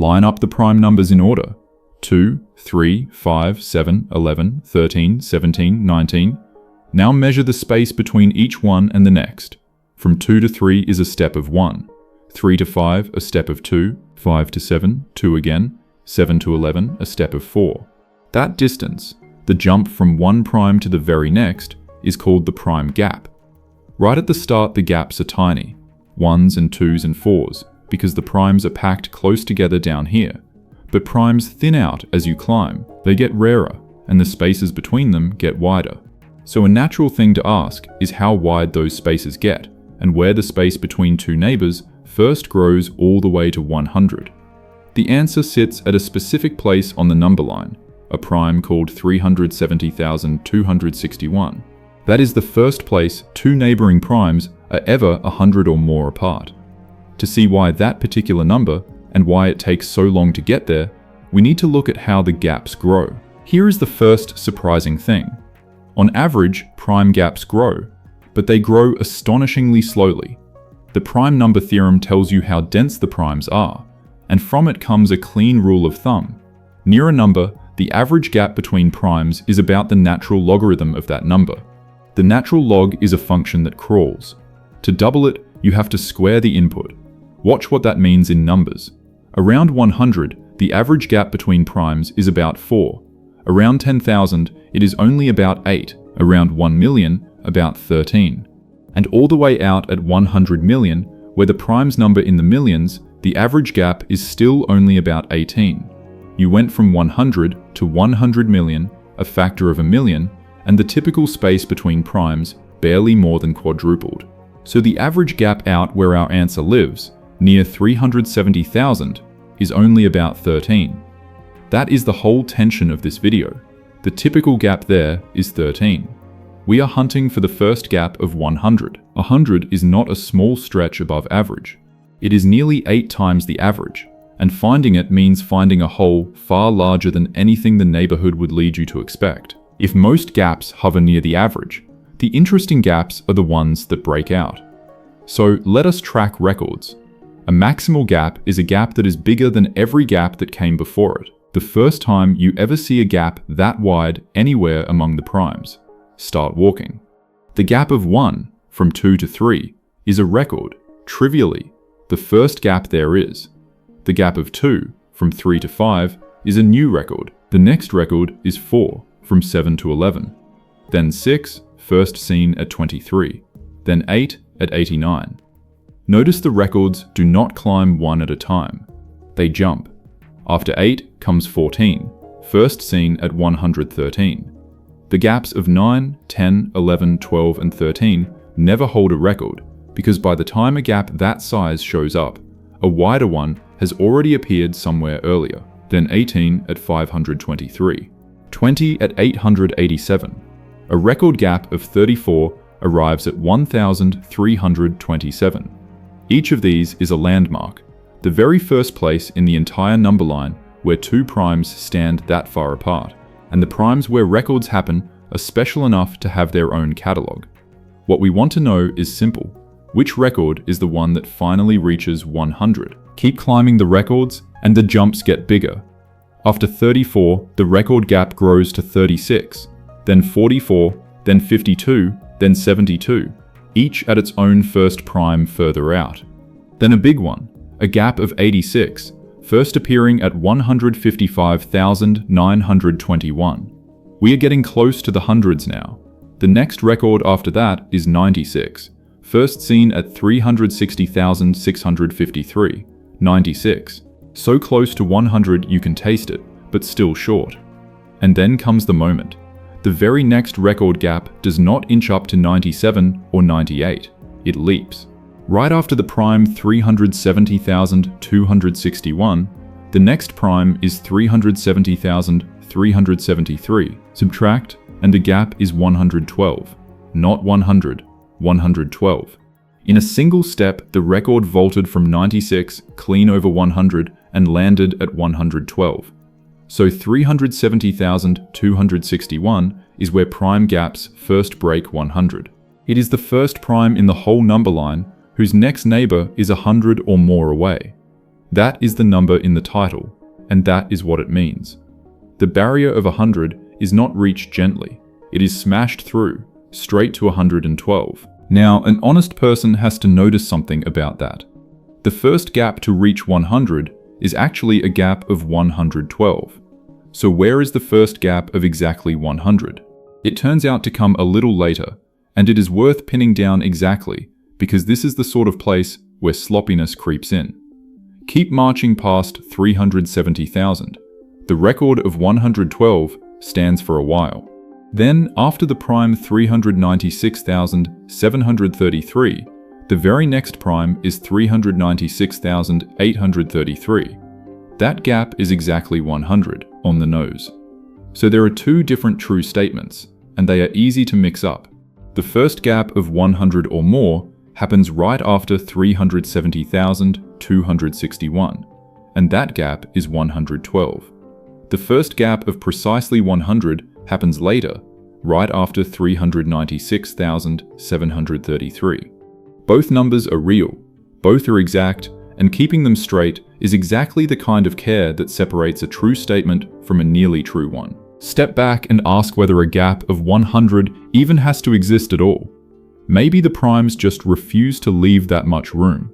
Line up the prime numbers in order. 2, 3, 5, 7, 11, 13, 17, 19. Now measure the space between each one and the next. From 2 to 3 is a step of 1. 3 to 5, a step of 2. 5 to 7, 2 again. 7 to 11, a step of 4. That distance, the jump from one prime to the very next, is called the prime gap. Right at the start, the gaps are tiny, 1s and 2s and 4s, because the primes are packed close together down here. But primes thin out as you climb, they get rarer, and the spaces between them get wider. So a natural thing to ask is how wide those spaces get, and where the space between two neighbors first grows all the way to 100. The answer sits at a specific place on the number line, a prime called 370,261. That is the first place two neighboring primes are ever 100 or more apart. To see why that particular number, and why it takes so long to get there, we need to look at how the gaps grow. Here is the first surprising thing. On average, prime gaps grow, but they grow astonishingly slowly. The prime number theorem tells you how dense the primes are, and from it comes a clean rule of thumb. Near a number, the average gap between primes is about the natural logarithm of that number. The natural log is a function that crawls. To double it, you have to square the input. Watch what that means in numbers. Around 100, the average gap between primes is about 4. Around 10,000, it is only about 8. Around 1 million, about 13. And all the way out at 100 million, where the primes number in the millions, the average gap is still only about 18. You went from 100 to 100 million, a factor of a million, and the typical space between primes barely more than quadrupled. So the average gap out where our answer lives, near 370,000, is only about 13. That is the whole tension of this video. The typical gap there is 13. We are hunting for the first gap of 100. 100 is not a small stretch above average. It is nearly 8 times the average, and finding it means finding a hole far larger than anything the neighborhood would lead you to expect. If most gaps hover near the average, the interesting gaps are the ones that break out. So let us track records. A maximal gap is a gap that is bigger than every gap that came before it. The first time you ever see a gap that wide anywhere among the primes. Start walking. The gap of 1, from 2 to 3, is a record, trivially, the first gap there is. The gap of 2, from 3 to 5, is a new record. The next record is 4, from 7 to 11. Then 6, first seen at 23. Then 8 at 89. Notice the records do not climb one at a time. They jump. After 8 comes 14, first seen at 113. The gaps of 9, 10, 11, 12, and 13 never hold a record, because by the time a gap that size shows up, a wider one has already appeared somewhere earlier, then 18 at 523, 20 at 887. A record gap of 34 arrives at 1,327. Each of these is a landmark, the very first place in the entire number line where two primes stand that far apart, and the primes where records happen are special enough to have their own catalog. What we want to know is simple. Which record is the one that finally reaches 100? Keep climbing the records, and the jumps get bigger. After 34, the record gap grows to 36, then 44, then 52, then 72, each at its own first prime further out. Then a big one, a gap of 86, first appearing at 155,921. We are getting close to the hundreds now. The next record after that is 96, first seen at 360,653, 96. So close to 100 you can taste it, but still short. And then comes the moment. The very next record gap does not inch up to 97 or 98, it leaps. Right after the prime 370,261, the next prime is 370,373. Subtract, and the gap is 112. Not 100, 112. In a single step, the record vaulted from 96 clean over 100 and landed at 112. So 370,261 is where prime gaps first break 100. It is the first prime in the whole number line whose next neighbor is 100 or more away. That is the number in the title, and that is what it means. The barrier of 100 is not reached gently. It is smashed through, straight to 112. Now, an honest person has to notice something about that. The first gap to reach 100 is actually a gap of 112. So where is the first gap of exactly 100? It turns out to come a little later, and it is worth pinning down exactly, because this is the sort of place where sloppiness creeps in. Keep marching past 370,000. The record of 112 stands for a while. Then, after the prime 396,733, the very next prime is 396,833. That gap is exactly 100 on the nose. So there are two different true statements, and they are easy to mix up. The first gap of 100 or more happens right after 370,261, and that gap is 112. The first gap of precisely 100 happens later, right after 396,733. Both numbers are real, both are exact, and keeping them straight is exactly the kind of care that separates a true statement from a nearly true one. Step back and ask whether a gap of 100 even has to exist at all. Maybe the primes just refuse to leave that much room.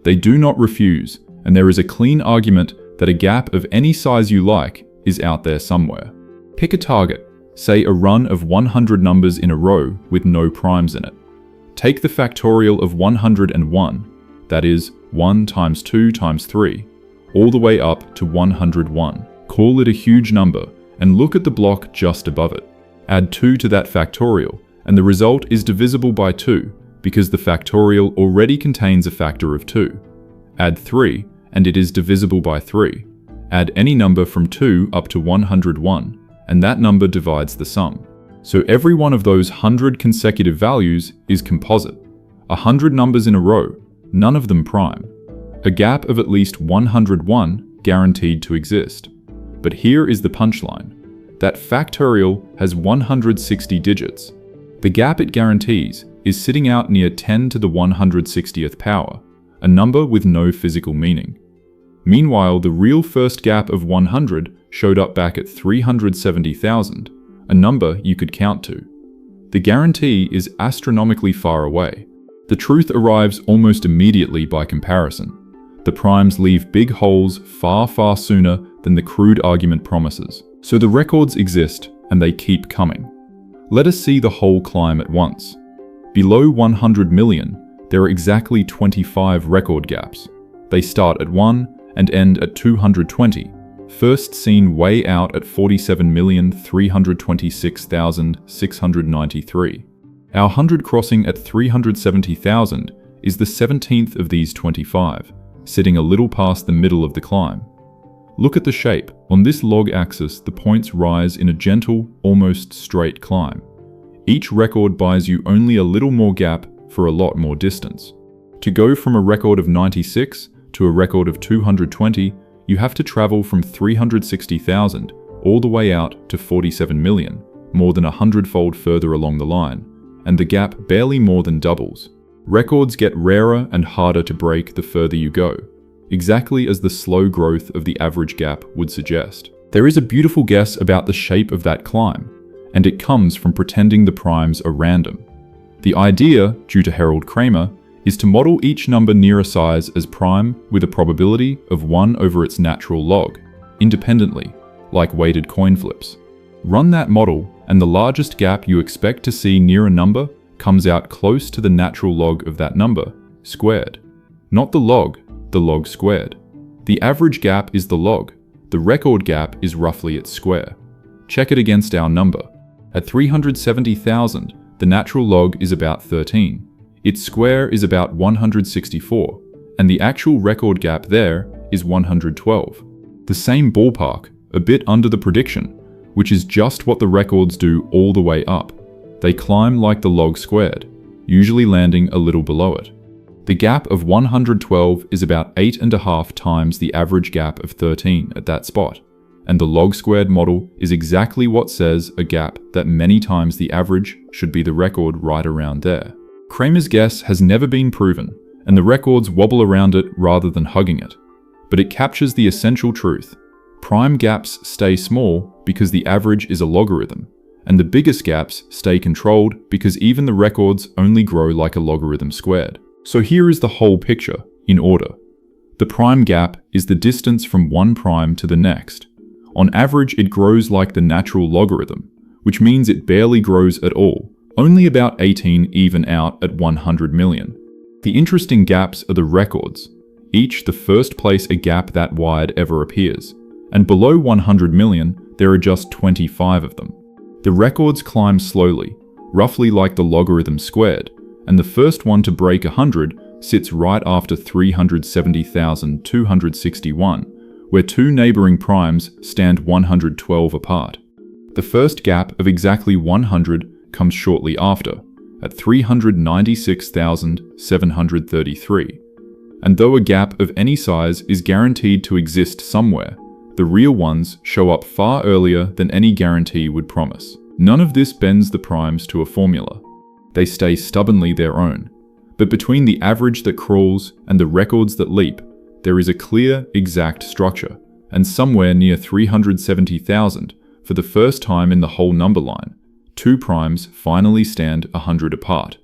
They do not refuse, and there is a clean argument that a gap of any size you like is out there somewhere. Pick a target, say a run of 100 numbers in a row with no primes in it. Take the factorial of 101, that is 1 times 2 times 3, all the way up to 101. Call it a huge number, and look at the block just above it. Add 2 to that factorial, and the result is divisible by 2, because the factorial already contains a factor of 2. Add 3, and it is divisible by 3. Add any number from 2 up to 101, and that number divides the sum. So every one of those 100 consecutive values is composite. 100 numbers in a row, none of them prime. A gap of at least 101 guaranteed to exist. But here is the punchline. That factorial has 160 digits. The gap it guarantees is sitting out near 10 to the 160th power, a number with no physical meaning. Meanwhile, the real first gap of 100 showed up back at 370,000, a number you could count to. The guarantee is astronomically far away. The truth arrives almost immediately by comparison. The primes leave big holes far, far sooner than the crude argument promises. So the records exist, and they keep coming. Let us see the whole climb at once. Below 100 million, there are exactly 25 record gaps. They start at 1 and end at 220, first seen way out at 47,326,693. Our 100 crossing at 370,000 is the 17th of these 25, sitting a little past the middle of the climb. Look at the shape. On this log axis, the points rise in a gentle, almost straight climb. Each record buys you only a little more gap for a lot more distance. To go from a record of 96 to a record of 220, you have to travel from 360,000 all the way out to 47 million, more than 100-fold further along the line, and the gap barely more than doubles. Records get rarer and harder to break the further you go, exactly as the slow growth of the average gap would suggest. There is a beautiful guess about the shape of that climb, and it comes from pretending the primes are random. The idea, due to Harold Cramér, is to model each number near a size as prime with a probability of 1 over its natural log, independently, like weighted coin flips. Run that model, and the largest gap you expect to see near a number comes out close to the natural log of that number, squared. Not the log squared. The average gap is the log. The record gap is roughly its square. Check it against our number. At 370,000, the natural log is about 13. Its square is about 164, and the actual record gap there is 112. The same ballpark, a bit under the prediction, which is just what the records do all the way up. They climb like the log squared, usually landing a little below it. The gap of 112 is about 8.5 times the average gap of 13 at that spot, and the log squared model is exactly what says a gap that many times the average should be the record right around there. Cramér's guess has never been proven, and the records wobble around it rather than hugging it. but it captures the essential truth. Prime gaps stay small because the average is a logarithm, and the biggest gaps stay controlled because even the records only grow like a logarithm squared. So here is the whole picture, in order. The prime gap is the distance from one prime to the next. On average, it grows like the natural logarithm, which means it barely grows at all, only about 18 even out at 100 million. The interesting gaps are the records, each the first place a gap that wide ever appears, and below 100 million, there are just 25 of them. The records climb slowly, roughly like the logarithm squared, and the first one to break 100 sits right after 370,261, where two neighboring primes stand 112 apart. The first gap of exactly 100 comes shortly after, at 396,733. And though a gap of any size is guaranteed to exist somewhere, the real ones show up far earlier than any guarantee would promise. None of this bends the primes to a formula. They stay stubbornly their own. But between the average that crawls and the records that leap, there is a clear, exact structure, and somewhere near 370,000, for the first time in the whole number line, two primes finally stand 100 apart.